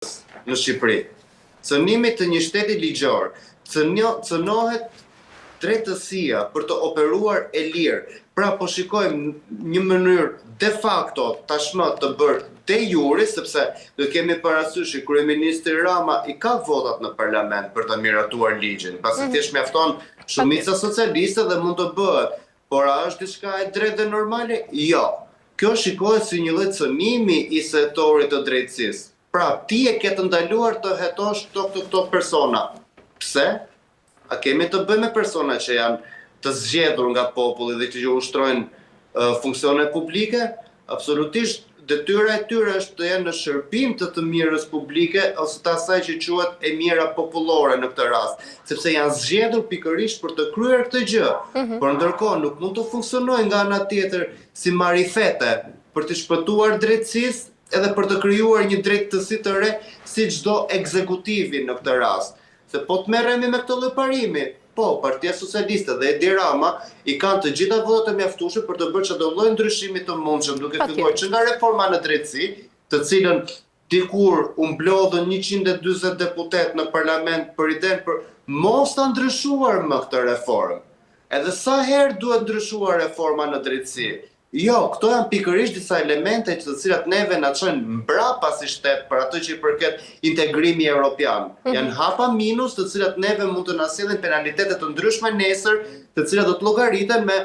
në Shqipëri. Cënimi të një shteti ligjor cënohet drejtësia për të operuar e lirë. Pra po shikojmë një mënyrë de facto tashmë të bërë de jure, sepse do kemi parasysh që kryeministri Rama i ka votat në parlament për të miratuar ligjin, pasi thjesht mjafton shumica socialiste dhe mund të bëhet. Por a është diçka e drejtë dhe normale? Jo. Kjo shikohet si një lloj cënimi i setorit të drejtësisë. Pra, ti e ke të ndaluar të hetosh këto persona. Pse? A kemi të bëjmë me persona që janë të zgjedhur nga populli dhe që ushtrojnë funksione publike? Absolutisht, detyra e tyre është të jenë në shërbim të mirës publike ose të asaj që quhet e mira popullore në këtë rast, sepse janë zgjedhur pikërisht për të kryer këtë gjë. Por ndërkohë nuk mund të funksionojë nga ana tjetër si marifete për të shpëtuar drejtësisë edhe për të krijuar një drejtësi të re si çdo ekzekutivi në këtë rast. Se po të merremi me këtë lloj parimi, po, Partia Socialiste dhe Edi Rama i kanë të gjitha votat e mjaftueshme për të bërë çdo lloj ndryshimi të mundshëm, duke filluar që nga reforma në drejtësi, të cilën dikur u mblodhën 140 deputet në parlament për idenë për mos ta ndryshuar më këtë reformë. Edhe sa herë duhet ndryshuar reforma në drejtësi? Jo, këto janë pikërisht disa elemente të cilat neve na çojnë mbrapa si shtet për atë që i përket integrimi evropian. Janë hapa minus të cilat neve mund të na sillin penalitete të ndryshme nesër, të cilat do të llogariten me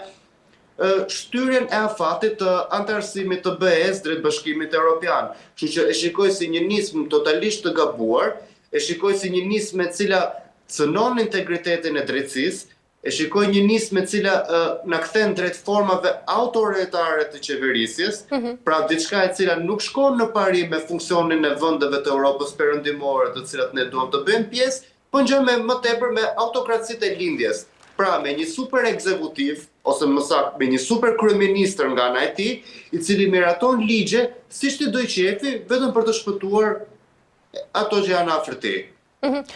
shtyrjen e afatit të antarësimit të BE-s drejt Bashkimit Evropian. Kështu që e shikoj si një nismë totalisht të gabuar, e shikoj si një nismë e cila cënon integritetin e drejtësisë, e shikoj një nismë e cila na kthen drejt formave autoritare të qeverisjes, pra diçka e cila nuk shkon në pari me funksionin e vendeve të Europës perëndimore, të cilat ne duam të bëjmë pjesë, po ngjan më tepër me autokracitë e lindjes. Pra me një super ekzekutiv, ose më saktë me një super kryeministër nga ana e tij, i cili miraton ligje siç ti do i qefi, vetëm për të shpëtuar ato që janë afër tij.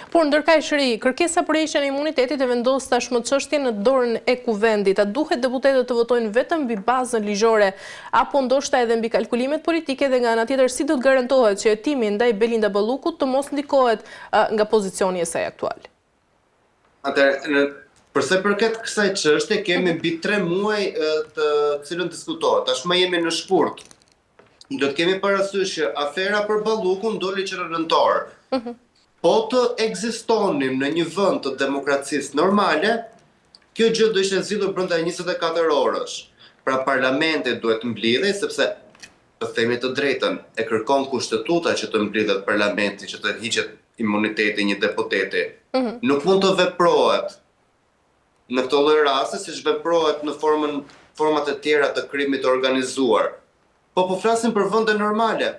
Por ndërkaq kërkesa për heqjen e imunitetit e vendos tashmë çështjen në dorën e kuvendit. A duhet deputetët të votojnë vetëm mbi bazën ligjore apo ndoshta edhe mbi kalkulimet politike dhe nga ana tjetër si do të garantohet që hetimi ndaj Belinda Ballukut të mos ndikohet nga pozicioni i saj aktual? Atëherë, përse përket kësaj çështje kemi mbi 3 muaj të cilën diskutohet. Tashmë jemi në shkurt. Do të kemi parasysh që afera për Ballukun doli që në nëntor. Po të ekzistonim në një vend të demokracisë normale, kjo gjë do ishte zgjidhur brenda 24 orësh. Pra parlamenti duhet mblidhej sepse të themi të drejtën, e kërkon kushtetuta që të mblidhet parlamenti, që të hiqet imuniteti një deputeti. Nuk mund të veprohet në këto lloj raste siç veprohet në format e tjera të krimit të organizuar. Po flasim për vende normale.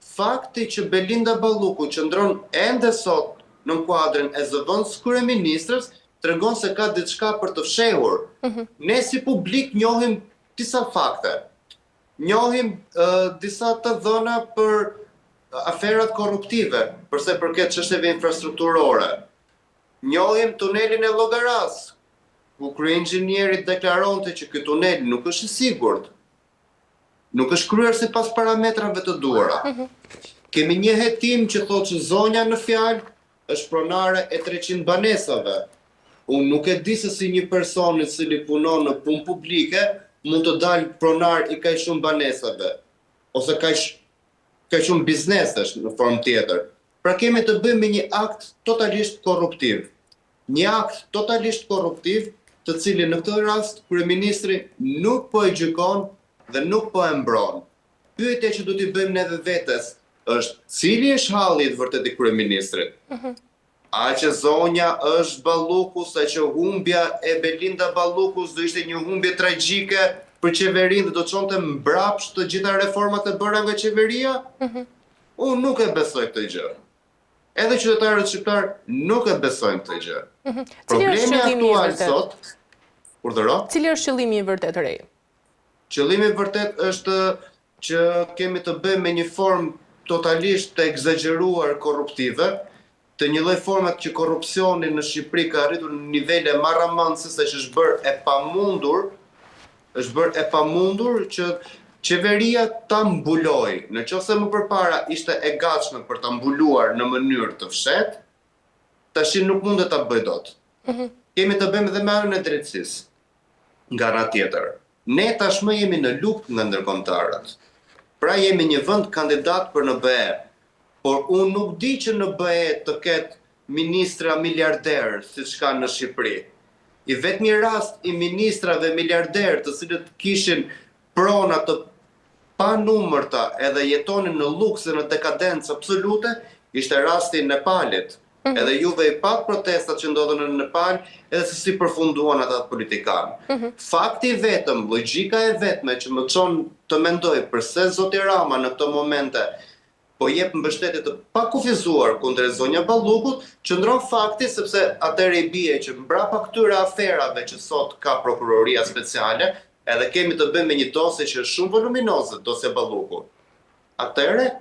Fakti që Belinda Balluku qëndron ende sot në kuadrin e zëvendës kryeministrës tregon se ka diçka për të fshehur. Ne si publik njohim disa fakte. Njohim disa të dhëna për aferat korruptive, përse përket çështjeve infrastrukturore. Njohim tunelin e Llogaras, ku kryeinxhinieri deklaronte që ky tunel nuk është i sigurt. Nuk është kryer sipas parametrave të duhura. Kemi një hetim që thotë që zonja në fjalë është pronare e 300 banesave. Unë nuk e di se si një person i cili punon në punë publike mund të dalë pronar i kaq shumë banesave ose kaq shumë biznesesh në formë tjetër. Pra kemi të bëjmë me një akt totalisht korruptiv. Një akt totalisht korruptiv, të cilin në këtë rast kryeministri nuk po e gjykon dhe nuk po e mbron. Pyetja që do t'i bëjmë neve vetes është cili është halli i vërtet i kryeministrit? A që zonja është Balluku, sa që humbja e Belinda Ballukus do ishte një humbje tragjike për qeverinë dhe do të çonte mbrapsht të gjitha reformat e bëra nga qeveria? Unë nuk e besoj këtë gjë. Edhe qytetarët shqiptar nuk e besojnë këtë gjë. Problemi aktual sot, urdhëro? Cili është qëllimi i vërtet rej? Qëllimi i vërtet është që kemi të bëjmë me një formë totalisht të egzageruar korruptive, të një lloj format që korrupsioni në Shqipëri ka arritur në nivele marramëndse që është bërë e pamundur që qeveria ta mbuloj, në qoftë më përpara ishte e gatshme për ta mbuluar në mënyrë të fshehtë, tash nuk mund ta bëj dot. Kemi të bëjmë edhe me anën e drejtësisë. Nga ana tjetër, ne tashmë jemi në luftë nga ndërkombëtarët. Pra jemi një vend kandidat për NBE, por unë nuk di që NBE të ketë ministra miliarder siç ka në Shqipëri. I vetmi rast i ministrave miliarder të cilët kishin prona të panumërta edhe jetonin në luks dhe në dekadencë absolute, ishte rasti i Nepalit. Edhe juve i pat protestat që ndodhen në Nepal, edhe se si përfunduan ata politikanë. Fakti vetëm, logjika e vetme që më çon të mendoj përse zoti Rama në këto momente po jep mbështetje të pakufizuar kundër zonja Ballukut, qëndron fakti sepse atëherë i bie që mbrapa këtyre aferave që sot ka prokuroria speciale, edhe kemi të bëjmë me një dosje që është shumë voluminoze, dosja Balluku. Atëherë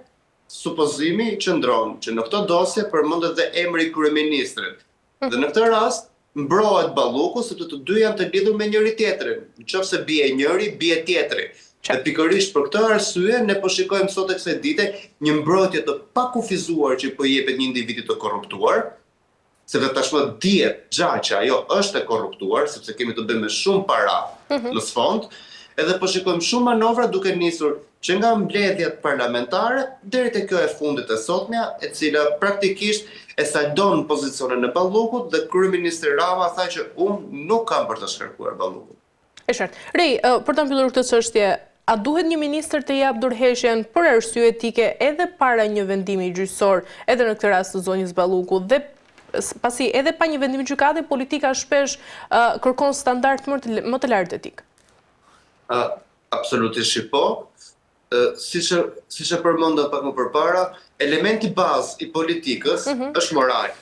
supozimi qëndron që në këtë dosje përmendet dhe emri i kryeministrit. Dhe në këtë rast mbrohet Balluku sepse të dy janë të lidhur me njëri tjetrin. Nëse bie njëri, bie tjetri. Dhe pikërisht për këtë arsye ne po shikojmë sot e kësaj dite një mbrojtje të pakufizuar që po jepet një individi të korruptuar, sepse tashmë dihet gjatë që ajo është e korruptuar, sepse kemi të bëjmë me shumë para në sfond, edhe po shikojmë shumë manovra duke nisur që nga mbledhjet parlamentare deri te kjo e fundit e sotmja, e cila praktikisht e saldon pozicionin e Ballukut dhe kryeministri Rama tha që unë nuk kam për të shkarkuar Ballukut. E qartë. Rej, për ta mbyllur këtë çështje, a duhet një ministër të jap dorëheqjen për arsye etike edhe para një vendimi gjyqësor, edhe në këtë rast të zonjës Ballukut, dhe pasi edhe pa një vendim gjykate, politika shpesh kërkon standard më të lartë etik? Absolutisht po. Siç e përmenda pak më përpara, elementi bazë i politikës është morali.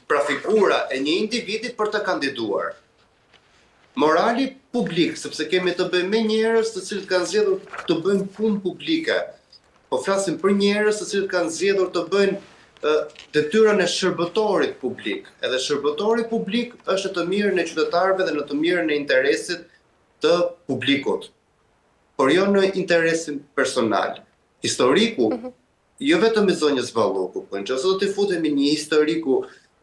Pra figura e një individi për të kandiduar. Morali publik, sepse kemi të bëjmë me njerëz të cilët kanë zgjedhur të bëjnë punë publike. Po flasim për njerëz të cilët kanë zgjedhur të bëjnë detyrën e shërbëtorit publik. Edhe shërbëtori publik është të mirën e qytetarëve dhe në të mirën e interesit të publikut, por jo në interesin personal. Historiku, jo vetëm i zonjës Balluku, po nëse do të futemi një historiku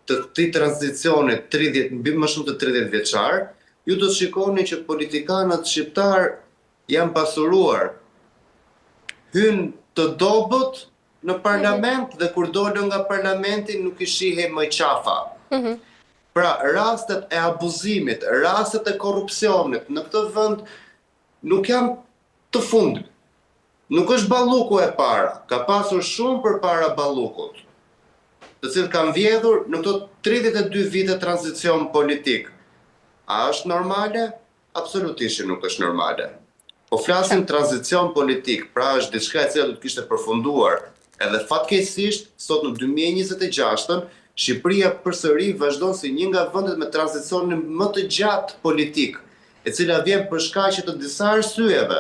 të këtij tranzicioni më shumë të 30 vjeçar, ju do të shikoni që politikanët shqiptar janë pasuruar, hyn të dobët në parlament dhe kur dolën nga parlamenti nuk i shihej më qafa. Pra, rastet e abuzimit, rastet e korrupsionit në këtë vend nuk janë të fundit. Nuk është Balluku e para, ka pasur shumë përpara Ballukut, të cilët kanë vjedhur në këto 32 vite tranzicion politik. A është normale? Absolutisht nuk është normale. Po flasim tranzicion politik, pra është diçka e cila do të kishte përfunduar, edhe fatkeqësisht sot në 2026-ën Shqipëria përsëri vazhdon si një nga vendet me tranzicionin më të gjatë politik, e cila vjen për shkaqe të disa arsyeve.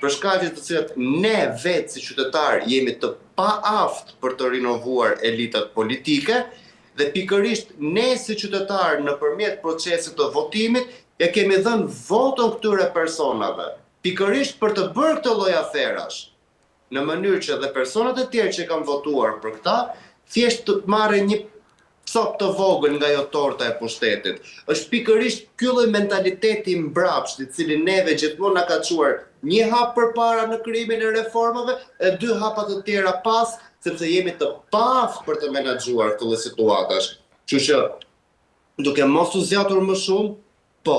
Për shkaqe të cilat ne vetë si qytetar jemi të paaft për të rinovuar elitat politike, dhe pikërisht ne si qytetar nëpërmjet procesit të votimit ja kemi dhënë voton këtyre personave, pikërisht për të bërë këtë lloj aferash, në mënyrë që dhe personat e tjerë që kanë votuar për këta, thjesht të marrin një cop të vogël nga ajo torta e pushtetit. Është pikërisht ky lloj mentaliteti mbrapsht, i cili neve gjithmonë na ka çuar një hap përpara në krijimin e reformave e dy hapa të tjera pas, sepse jemi të paaft për të menaxhuar këto situatash. Kështu që duke mos u zgjatur më shumë, po,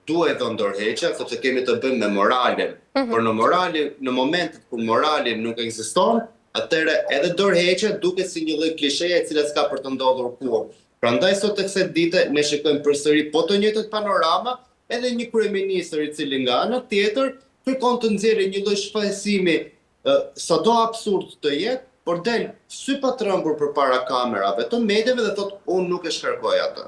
duhet të ndorheqja, sepse kemi të bëjmë me moralin. Por në momentet kur morali nuk ekziston, atëherë edhe dorëheqja duket si një lloj klisheje e cila s'ka për të ndodhur kurrë. Prandaj sot tek kësaj dite ne shikojmë përsëri po të njëjtët panorama, edhe një kryeministër i cili nga ana tjetër kërkon të nxjerrë një lloj shfaqësimi sado absurd të jetë, por del sy pa trembur përpara kamerave të medjave dhe thotë unë nuk e shkarkoj atë.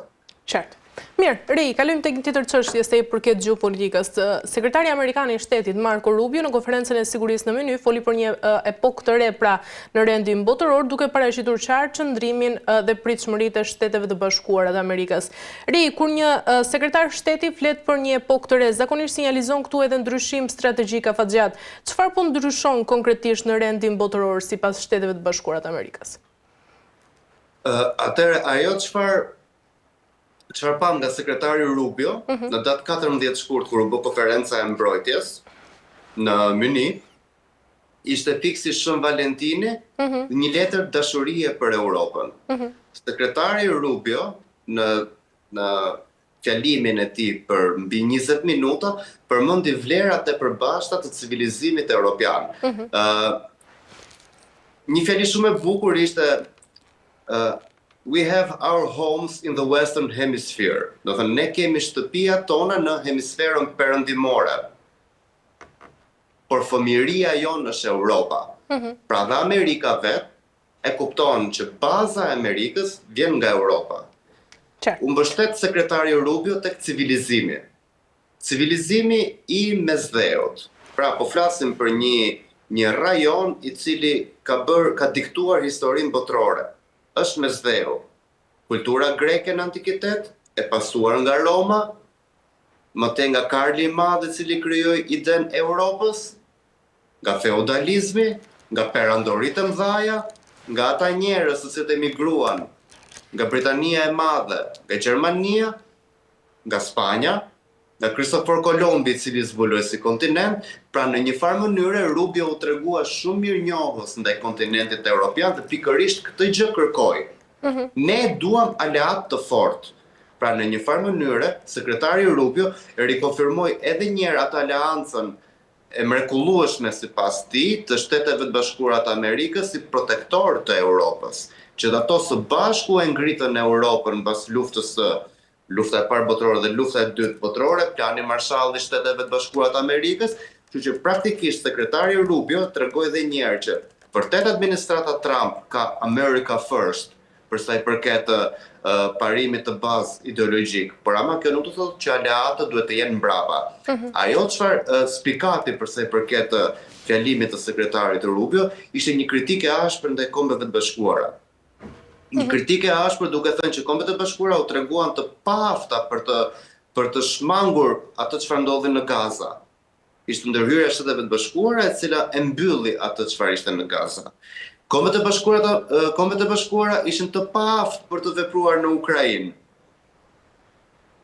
Qartë. Mirë, Rei, kalojmë tek një tjetër çështje se i përket gjeopolitikës. Sekretari amerikan i shtetit Marco Rubio në konferencën e sigurisë në Münich foli për një epokë të re pra në rendin botëror, duke paraqitur qartë qëndrimin dhe pritshmëritë e Shteteve të Bashkuara të Amerikës. Rei, kur një sekretar shteti flet për një epokë të re, zakonisht sinjalizon këtu edhe ndryshim strategjik afatgjat. Çfarë po ndryshon konkretisht në rendin botëror sipas Shteteve të Bashkuara të Amerikës? Atëherë ajo çfarë pam nga sekretari Rubio në datë 14 shkurt kur u bë konferenca e mbrojtjes në Munich, ishte fiksi Shën Valentini, një letër dashurie për Europën. Sekretari Rubio në fjalimin e tij për mbi 20 minuta përmendi vlerat e përbashkëta të civilizimit evropian. Një fjali shumë e bukur ishte we have our homes in the Western Hemisphere. Do thënë, ne kemi shtëpia tona në hemisferën perëndimore. Por fëmijëria jonë është Europa. Pra dhe Amerika vet e kupton që baza e Amerikës vjen nga Europa. U mbështet sekretari Rubio tek civilizimi. Civilizimi i Mesdheut. Pra po flasim për një rajon i cili ka diktuar historinë botërore. Është Mesdheu. Kultura greke në antikitet, e pasuar nga Roma, mëtej nga Karli i Madh i cili krijoi idenë e Europës, nga feudalizmi, nga perandoritë e mëdhaja, nga ata njerëz që emigruan nga Britania e Madhe, nga Gjermania, nga Spanja, nga Kristofor Kolombi i cili zbuloi si kontinent, pra në një farë mënyre Rubio u tregua shumë mirënjohës ndaj kontinentit evropian dhe pikërisht këtë gjë kërkoi. Ne duam aleat të fortë. Pra në një farë mënyre, sekretari Rubio e rikonfirmoi edhe një herë atë aleancën e mrekullueshme sipas tij të Shteteve të Bashkuara të Amerikës si protektor të Europës, që ato së bashku e ngritën Europën mbas lufta e parë botërore dhe lufta e dytë botërore, plani Marshall i Shteteve të Bashkuara të Amerikës, kështu që praktikisht sekretari Rubio tregoi edhe një herë që vërtet administrata Trump ka America First, për sa i përket parimit të bazë ideologjik, por ama kjo nuk do të thotë që aleatët duhet të jenë mbrapa. Ajo çfarë spikati për sa i përket fjalimit të sekretarit Rubio ishte një kritike ashpër ndaj Kombeve të Bashkuara. Një kritike ashpër duke thënë që Kombet e Bashkuara u treguan të paafta për të shmangur atë çfarë ndodhi në Gaza. Ishte ndërhyrja e Shteteve të Bashkuara e cila e mbylli atë çfarë ishte në Gaza. Kombet e Bashkuara ishin të paaftë për të vepruar në Ukrainë.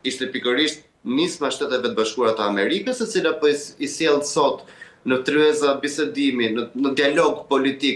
Ishte pikërisht nisma e Shteteve të Bashkuara të Amerikës, e cila po i sjell sot në tryeza bisedimi, në dialog politik